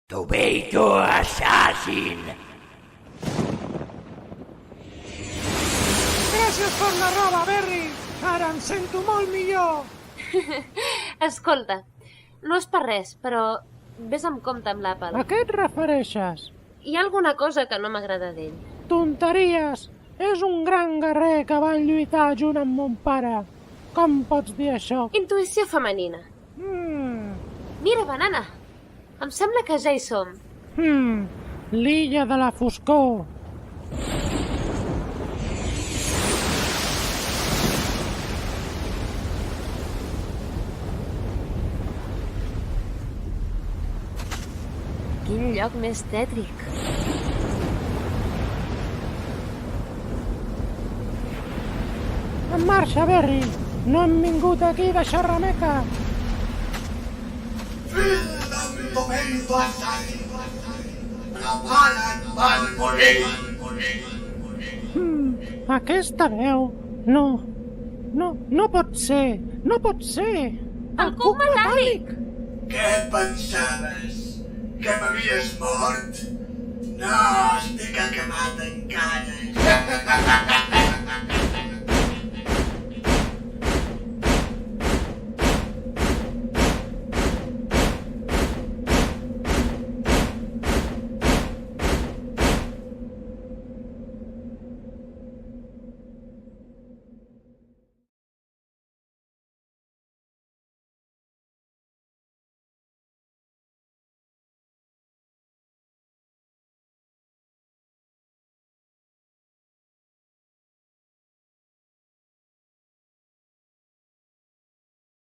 Tomato Assassin! Gràcies per la roba, Berry! Ara em sento molt millor! Escolta, no és per res, però vés amb compte amb l'Apple. A què et refereixes? Hi ha alguna cosa que no m'agrada d'ell. Tonteries! És un gran guerrer que van lluitar junt amb mon pare. Com pots dir això? Intuïció femenina. Mira, banana! Em sembla que ja hi som. L'illa de la foscor. Quin lloc més tètric. En marxa, Berry! No hem vingut aquí de xerrameca! Fill del Tomato Assassin! Prepara't per morir! Aquesta veu... No pot ser! No pot ser! El cuc metàl·lic! Què pensaves? Que m'havies mort? No estic acabat encara!